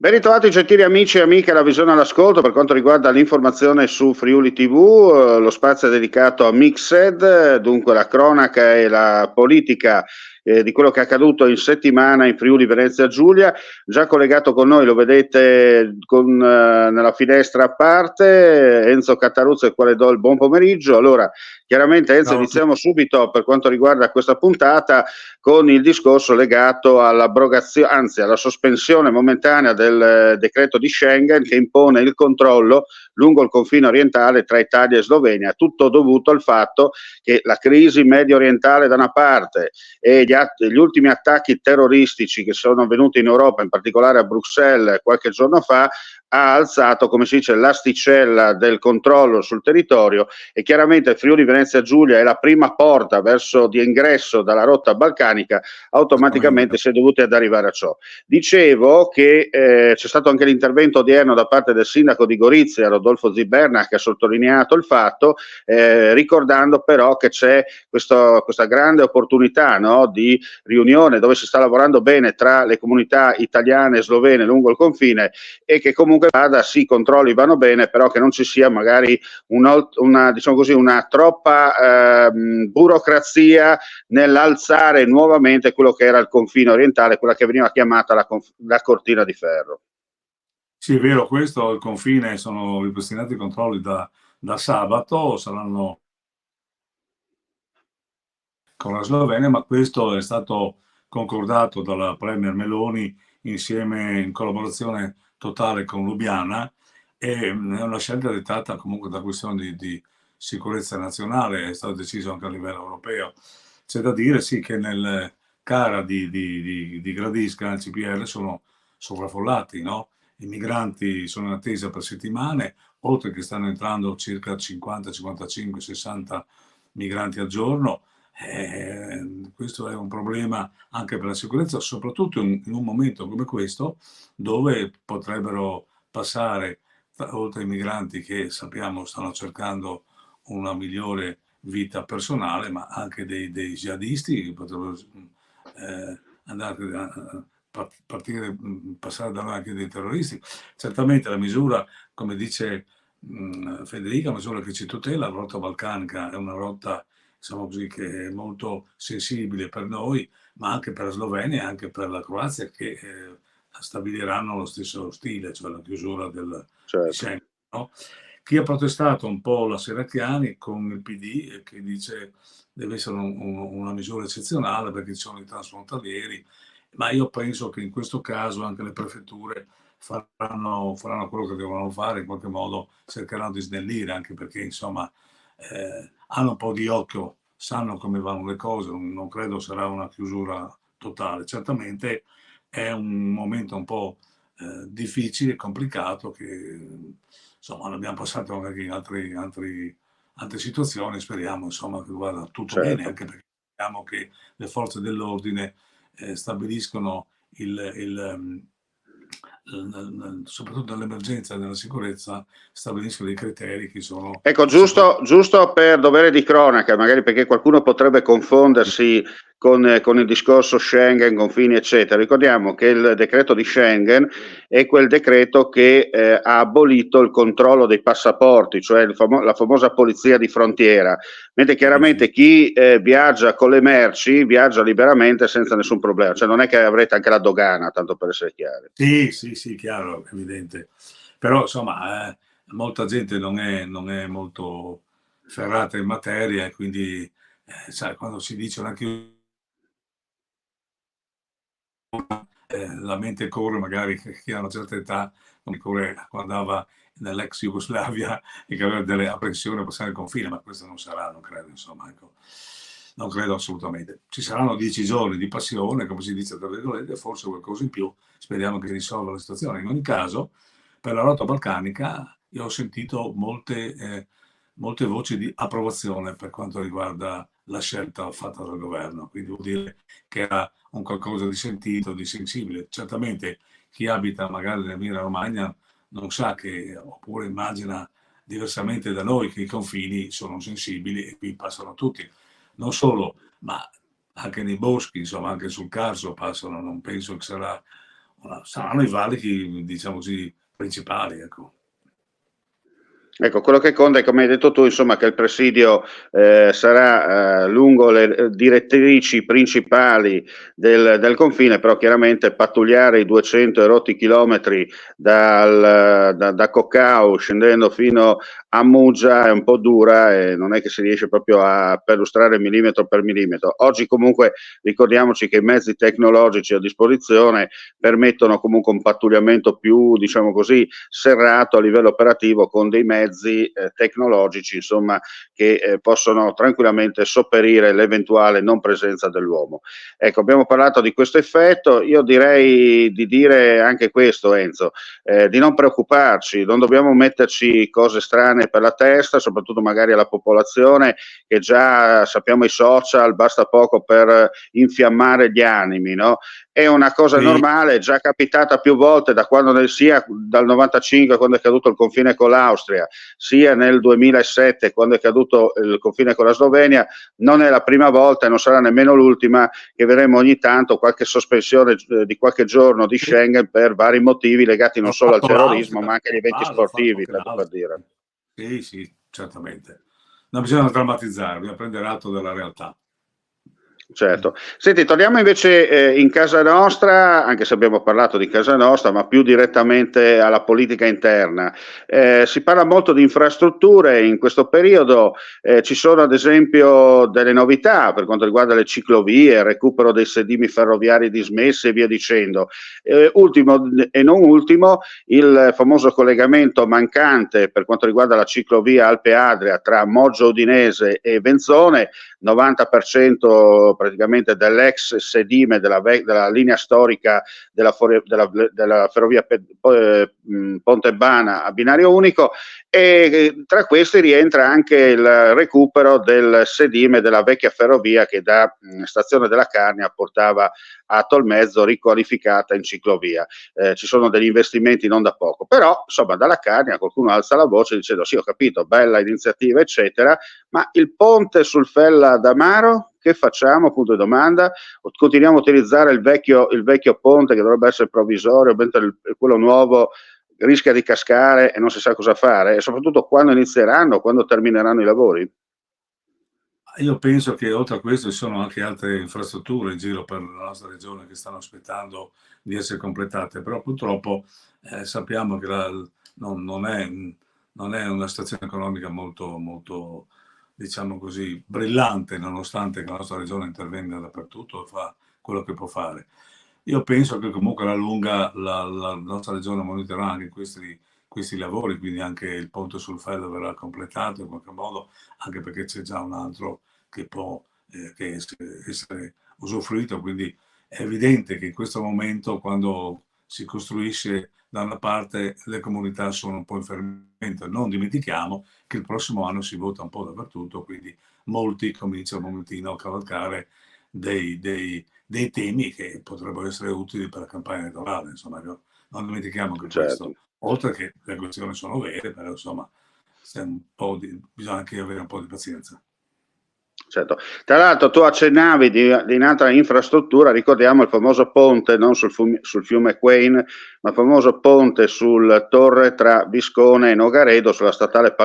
Ben ritrovati gentili amici e amiche alla Visione all'Ascolto per quanto riguarda l'informazione su Friuli TV, lo spazio è dedicato a Mixed, dunque la cronaca e la politica di quello che è accaduto in settimana in Friuli Venezia Giulia. Già collegato con noi, lo vedete nella finestra a parte, Enzo Cataruzzo, al quale do il buon pomeriggio. Allora, chiaramente Enzo, Ciao a tutti. iniziamo subito per quanto riguarda questa puntata con il discorso legato all'abrogazione, anzi alla sospensione momentanea del decreto di Schengen che impone il controllo lungo il confine orientale tra Italia e Slovenia, tutto dovuto al fatto che la crisi medio orientale da una parte e gli ultimi attacchi terroristici che sono avvenuti in Europa, in particolare a Bruxelles qualche giorno fa, ha alzato, come si dice, l'asticella del controllo sul territorio e chiaramente il Friuli Venezia Giulia è la prima porta verso di ingresso dalla rotta balcanica, automaticamente si è dovuti ad arrivare a ciò. Dicevo che c'è stato anche l'intervento odierno da parte del sindaco di Gorizia, Rodolfo Ziberna, che ha sottolineato il fatto, ricordando però che c'è questa grande opportunità, no, di riunione dove si sta lavorando bene tra le comunità italiane e slovene lungo il confine e che comunque vada, sì, i controlli vanno bene, però che non ci sia magari diciamo così, una troppa burocrazia nell'alzare nuovamente quello che era il confine orientale, quella che veniva chiamata la cortina di ferro. Sì, è vero, questo, il confine, sono ripristinati i controlli da sabato, saranno con la Slovenia, ma questo è stato concordato dalla Premier Meloni insieme in collaborazione totale con Lubiana e è una scelta dettata comunque da questioni di sicurezza nazionale, è stato deciso anche a livello europeo. C'è da dire sì che nel CARA di Gradisca, il CPR, sono sovraffollati, no? I migranti sono in attesa per settimane, oltre che stanno entrando circa 50, 55, 60 migranti al giorno. Questo è un problema anche per la sicurezza, soprattutto in un momento come questo, dove potrebbero passare, oltre ai migranti che sappiamo stanno cercando una migliore vita personale, ma anche dei jihadisti che potrebbero andare partire, passare da noi anche dei terroristi. Certamente la misura, come dice Federica, la misura che ci tutela, la rotta balcanica è una rotta, diciamo così, che è molto sensibile per noi, ma anche per la Slovenia e anche per la Croazia, che stabiliranno lo stesso stile, cioè la chiusura di Certo. Schengen, no? Chi ha protestato un po' la Serracchiani con il PD, che dice deve essere una misura eccezionale perché ci sono i transfrontalieri, ma io penso che in questo caso anche le prefetture faranno quello che devono fare, in qualche modo cercheranno di snellire, anche perché insomma hanno un po' di occhio, sanno come vanno le cose, non credo sarà una chiusura totale. Certamente è un momento un po' difficile, complicato, che insomma l'abbiamo passato anche in altre situazioni, speriamo insomma che vada tutto bene, Certo. anche perché speriamo che le forze dell'ordine stabiliscono soprattutto nell'emergenza e nella sicurezza, stabiliscono dei criteri che sono Ecco, sicuramente. giusto per dovere di cronaca, magari perché qualcuno potrebbe confondersi con il discorso Schengen, confini, eccetera. Ricordiamo che il decreto di Schengen è quel decreto che ha abolito il controllo dei passaporti, cioè la famosa polizia di frontiera, mentre Sì, sì. chiaramente chi viaggia con le merci viaggia liberamente senza nessun problema, cioè non è che avrete anche la dogana, tanto per essere chiari. Sì, sì, sì, chiaro, evidente. Però insomma, molta gente non è molto ferrata in materia e quindi, sai, quando si dice una chiusura, la mente corre magari chi ha una certa età, come corre quando andava nell'ex Jugoslavia e che aveva delle apprensioni a passare il confine, ma questo non sarà, non credo, insomma, ecco. Non credo assolutamente. Ci saranno 10 giorni di passione, come si dice tra virgolette, forse qualcosa in più, speriamo che risolva la situazione. In ogni caso, per la rotta balcanica io ho sentito molte voci di approvazione per quanto riguarda la scelta fatta dal governo, quindi vuol dire che era un qualcosa di sentito, di sensibile. Certamente chi abita magari nell'Emilia Romagna non sa che, oppure immagina diversamente da noi, che i confini sono sensibili e qui passano tutti. Non solo, ma anche nei boschi, insomma, anche sul Carso passano, non penso che sarà saranno i valichi, diciamo così, principali, ecco. Ecco, quello che conta è, come hai detto tu, insomma, che il presidio sarà lungo le direttrici principali del confine, però chiaramente pattugliare i 200 e rotti chilometri da Coccao scendendo fino a Muggia è un po' dura e non è che si riesce proprio a perlustrare millimetro per millimetro. Oggi comunque ricordiamoci che i mezzi tecnologici a disposizione permettono comunque un pattugliamento più, diciamo così, serrato a livello operativo, con dei mezzi tecnologici, insomma, che possono tranquillamente sopperire l'eventuale non presenza dell'uomo. Ecco, abbiamo parlato di questo effetto. Io direi di dire anche questo, Enzo, di non preoccuparci, non dobbiamo metterci cose strane per la testa, soprattutto magari alla popolazione, che già sappiamo i social, basta poco per infiammare gli animi, no? È una cosa Sì. normale, è già capitata più volte sia dal 95, quando è caduto il confine con l'Austria, sia nel 2007, quando è caduto il confine con la Slovenia. Non è la prima volta e non sarà nemmeno l'ultima che vedremo ogni tanto qualche sospensione di qualche giorno di Sì. Schengen per vari motivi legati non L'ha solo al fatto terrorismo, ma l'Austria, anche agli eventi l'ha fatto sportivi, anche tanto per l'Austria. dire. Sì, sì, certamente. Non bisogna drammatizzare, bisogna prendere atto della realtà. Certo. Senti, torniamo invece in casa nostra, anche se abbiamo parlato di casa nostra, ma più direttamente alla politica interna. Si parla molto di infrastrutture in questo periodo, ci sono ad esempio delle novità per quanto riguarda le ciclovie, il recupero dei sedimi ferroviari dismessi e via dicendo. Ultimo e non ultimo, il famoso collegamento mancante per quanto riguarda la ciclovia Alpe Adria tra Moggio Udinese e Venzone, 90% praticamente dell'ex sedime della linea storica della ferrovia Pontebana a binario unico, e tra questi rientra anche il recupero del sedime della vecchia ferrovia che da Stazione della Carnia portava a Tolmezzo, riqualificata in ciclovia. Ci sono degli investimenti non da poco, però insomma dalla Carnia qualcuno alza la voce dicendo: sì, ho capito, bella iniziativa eccetera, ma il ponte sul Fella d'Amaro che facciamo? Punto di domanda. Continuiamo a utilizzare il vecchio ponte che dovrebbe essere provvisorio, mentre quello nuovo rischia di cascare e non si sa cosa fare, e soprattutto quando inizieranno, quando termineranno i lavori? Io penso che oltre a questo ci sono anche altre infrastrutture in giro per la nostra regione che stanno aspettando di essere completate, però purtroppo sappiamo che non è una situazione economica molto, diciamo così, brillante, nonostante che la nostra regione intervenga dappertutto e fa quello che può fare. Io penso che comunque alla lunga la nostra regione monitorerà anche questi lavori, quindi anche il ponte sul Fello verrà completato in qualche modo, anche perché c'è già un altro che può che essere usufruito, quindi è evidente che in questo momento, quando si costruisce da una parte, le comunità sono un po' in fermento. Non dimentichiamo che il prossimo anno si vota un po' dappertutto, quindi molti cominciano un momentino a cavalcare dei temi che potrebbero essere utili per la campagna elettorale. Insomma, non dimentichiamo che Certo. questo, oltre che le questioni sono vere, però insomma bisogna anche avere un po' di pazienza. Certo. Tra l'altro tu accennavi di un'altra infrastruttura, ricordiamo il famoso ponte, non sul fiume Quain, ma il famoso ponte sul Torre tra Viscone e Nogaredo sulla strada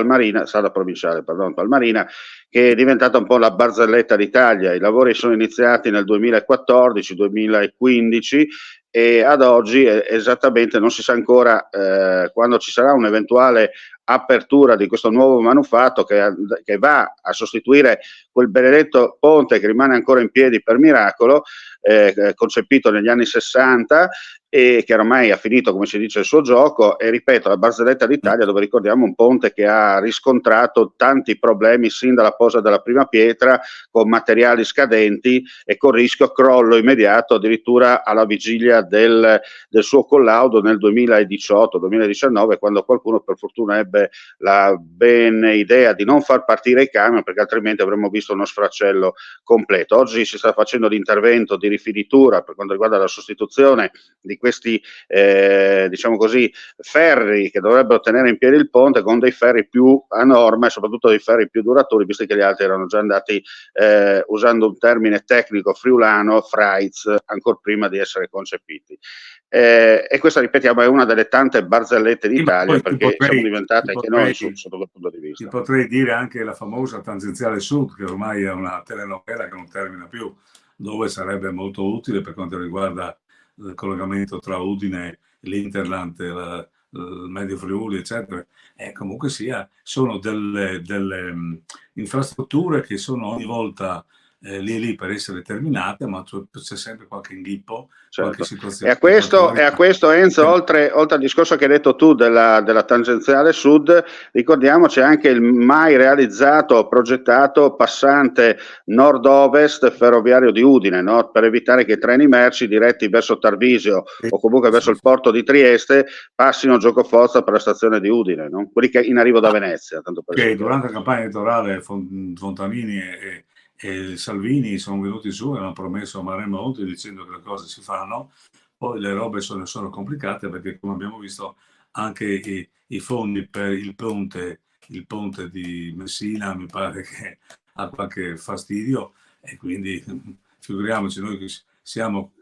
provinciale, pardon, Palmarina, che è diventata un po' la barzelletta d'Italia. I lavori sono iniziati nel 2014-2015 e ad oggi esattamente non si sa ancora quando ci sarà un'eventuale apertura di questo nuovo manufatto che va a sostituire quel benedetto ponte che rimane ancora in piedi per miracolo, concepito negli anni 60 e che ormai ha finito, come si dice, il suo gioco. E ripeto, la barzelletta d'Italia, dove ricordiamo un ponte che ha riscontrato tanti problemi sin dalla posa della prima pietra, con materiali scadenti e con rischio crollo immediato addirittura alla vigilia del suo collaudo nel 2018-2019, quando qualcuno per fortuna ebbe la bene idea di non far partire i camion, perché altrimenti avremmo visto uno sfracello completo. Oggi si sta facendo l'intervento di rifinitura per quanto riguarda la sostituzione di questi diciamo così ferri che dovrebbero tenere in piedi il ponte con dei ferri più a norma e soprattutto dei ferri più duraturi, visto che gli altri erano già andati, usando un termine tecnico friulano, freiz, ancora prima di essere concepiti. E questa, ripetiamo, è una delle tante barzellette d'Italia, perché siamo diventati anche noi sotto quel punto di vista. Ti potrei dire anche la famosa tangenziale sud, che ormai è una telenovela che non termina più, dove sarebbe molto utile per quanto riguarda il collegamento tra Udine, l'Interland, il Medio Friuli, eccetera. E comunque sia, sono delle infrastrutture che sono ogni volta lì per essere terminate, ma c'è sempre qualche inghippo, qualche situazione. E a questo Enzo, oltre al discorso che hai detto tu della tangenziale sud, ricordiamoci anche il mai realizzato, progettato passante nord-ovest ferroviario di Udine, no? Per evitare che i treni merci diretti verso Tarvisio o comunque verso il porto di Trieste passino giocoforza per la stazione di Udine, no? Quelli che in arrivo da Venezia. Tanto per durante la campagna elettorale Fontanini e Salvini sono venuti su e hanno promesso mare e monti dicendo che le cose si fanno, poi le robe sono complicate, perché come abbiamo visto anche i fondi per il ponte di Messina mi pare che ha qualche fastidio, e quindi figuriamoci noi che siamo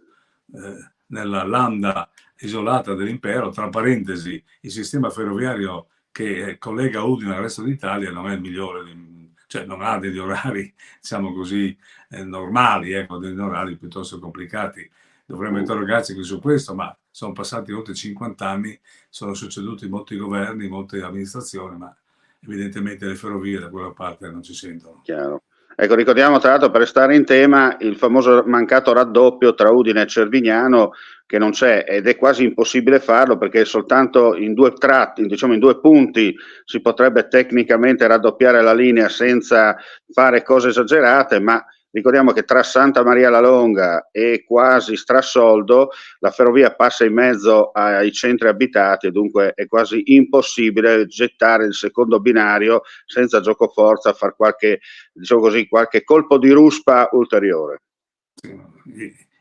nella landa isolata dell'impero. Tra parentesi, il sistema ferroviario che collega Udine al resto d'Italia non è il migliore, cioè non ha degli orari, diciamo così, normali, degli orari piuttosto complicati. Dovremmo interrogarci anche su questo, ma sono passati oltre 50 anni, sono succeduti molti governi, molte amministrazioni, ma evidentemente le ferrovie da quella parte non ci sentono. Chiaro. Ecco, ricordiamo tra l'altro, per restare in tema, il famoso mancato raddoppio tra Udine e Cervignano, che non c'è, ed è quasi impossibile farlo, perché soltanto in due tratti, diciamo in due punti, si potrebbe tecnicamente raddoppiare la linea senza fare cose esagerate, ma ricordiamo che tra Santa Maria la Longa e quasi Strassoldo la ferrovia passa in mezzo ai centri abitati, e dunque è quasi impossibile gettare il secondo binario senza giocoforza a far qualche, diciamo così, qualche colpo di ruspa ulteriore.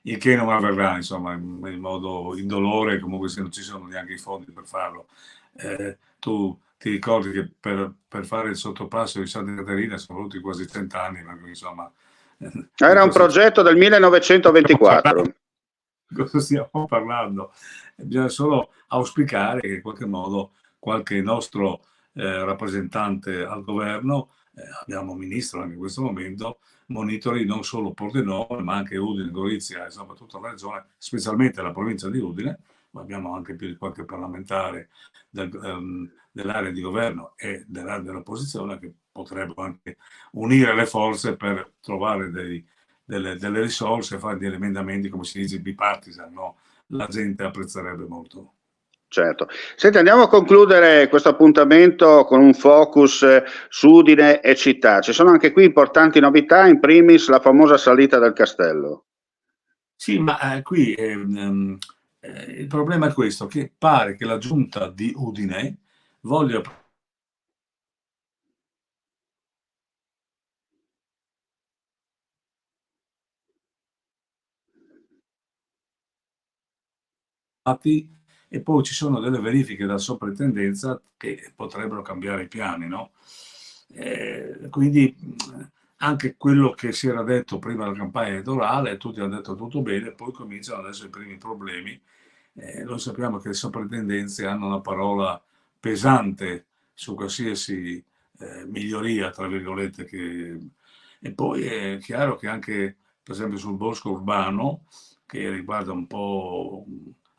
Il che non avverrà, insomma, in modo indolore, comunque se non ci sono neanche i fondi per farlo. Tu ti ricordi che per fare il sottopasso di Santa Caterina sono voluti quasi 30 anni, ma insomma... Era un progetto del 1924. Cosa stiamo parlando? Bisogna solo auspicare che in qualche modo qualche nostro rappresentante al governo, abbiamo un ministro anche in questo momento, monitori non solo Pordenone, ma anche Udine, Gorizia e soprattutto la regione, specialmente la provincia di Udine, ma abbiamo anche più di qualche parlamentare dell'area di governo e dell'area dell'opposizione che potrebbero anche unire le forze per trovare delle risorse, fare degli emendamenti, come si dice, bipartisan, no? La gente apprezzerebbe molto. Certo. Senti, andiamo a concludere questo appuntamento con un focus su Udine e città. Ci sono anche qui importanti novità, in primis la famosa salita del castello. Sì, ma qui il problema è questo, che pare che la giunta di Udine voglia e poi ci sono delle verifiche da soprintendenza che potrebbero cambiare i piani, no? Quindi anche quello che si era detto prima della campagna elettorale, tutti hanno detto tutto bene, poi cominciano adesso i primi problemi. Noi sappiamo che le soprintendenze hanno una parola pesante su qualsiasi miglioria, tra virgolette, e poi è chiaro che anche, per esempio, sul bosco urbano, che riguarda un po'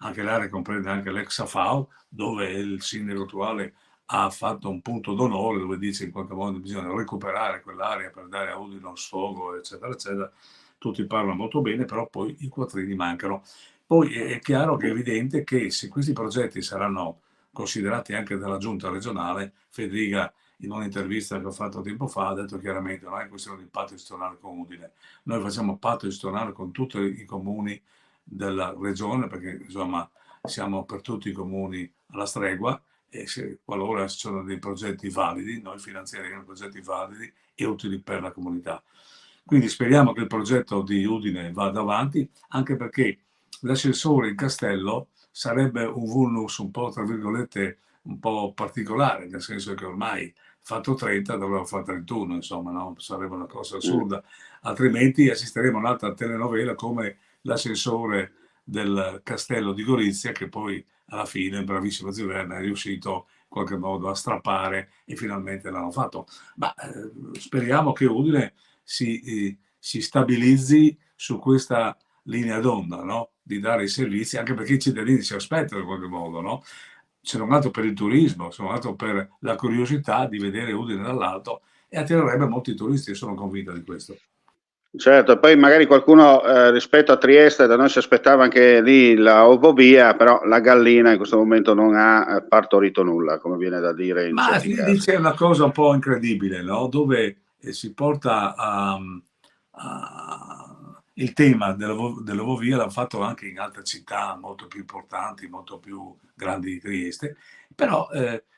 anche l'area, comprende anche l'ex AFAO, dove il sindaco attuale ha fatto un punto d'onore, dove dice in qualche modo bisogna recuperare quell'area per dare a Udine uno sfogo, eccetera, eccetera. Tutti parlano molto bene, però poi i quattrini mancano. Poi è chiaro che è evidente che se questi progetti saranno considerati anche dalla giunta regionale, Federica in un'intervista che ho fatto tempo fa ha detto chiaramente non è questione di patto istituzionale con Udine, noi facciamo patto istituzionale con tutti i comuni della regione, perché insomma siamo per tutti i comuni alla stregua, e qualora ci sono dei progetti validi, noi finanzieremo progetti validi e utili per la comunità. Quindi speriamo che il progetto di Udine vada avanti, anche perché l'ascensore in castello sarebbe un vulnus un po', tra virgolette, un po' particolare, nel senso che ormai fatto 30 dovremmo fare 31, insomma, no? Sarebbe una cosa assurda, altrimenti assisteremo a un'altra telenovela come l'ascensore del castello di Gorizia, che poi alla fine il bravissimo Ziverna è riuscito in qualche modo a strappare e finalmente l'hanno fatto. Ma speriamo che Udine si stabilizzi su questa linea d'onda, no? Di dare i servizi, anche perché i cittadini si aspettano in qualche modo, no? Se non altro per il turismo, se non altro per la curiosità di vedere Udine dall'alto, e attirerebbe molti turisti, sono convinto di questo. Certo, poi magari qualcuno rispetto a Trieste da noi si aspettava anche lì la ovovia, però la gallina in questo momento non ha partorito nulla, come viene da dire in Ma certi lì casi. c'è una cosa un po' incredibile, no? Dove si porta il tema dell'ovovia, l'hanno fatto anche in altre città molto più importanti, molto più grandi di Trieste, però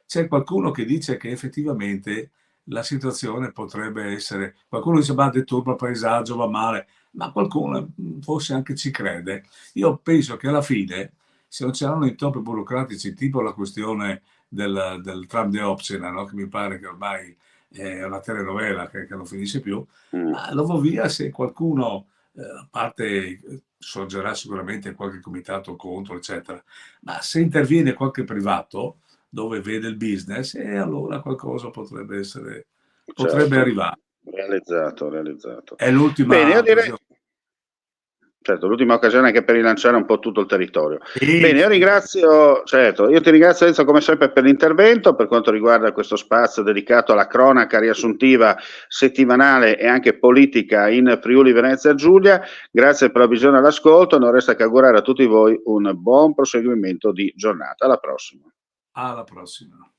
c'è qualcuno che dice che effettivamente la situazione potrebbe essere, qualcuno dice ma deturpa il paesaggio, va male, ma qualcuno forse anche ci crede. Io penso che alla fine, se non c'erano intoppi burocratici, tipo la questione del tram di Opsena, no? Che mi pare che ormai è una telenovela che non finisce più, ma l'ovovia, se qualcuno, a parte sorgerà sicuramente qualche comitato contro, eccetera, ma se interviene qualche privato dove vede il business, e allora qualcosa potrebbe essere, potrebbe arrivare. Realizzato. È Bene, l'ultima io direi, occasione. certo, l'ultima occasione anche per rilanciare un po' tutto il territorio. Sì, Bene, io sì. ringrazio, certo, io ti ringrazio Enzo come sempre per l'intervento, per quanto riguarda questo spazio dedicato alla cronaca riassuntiva settimanale e anche politica in Friuli Venezia Giulia. Grazie per la visione e l'ascolto, non resta che augurare a tutti voi un buon proseguimento di giornata. Alla prossima. Alla prossima.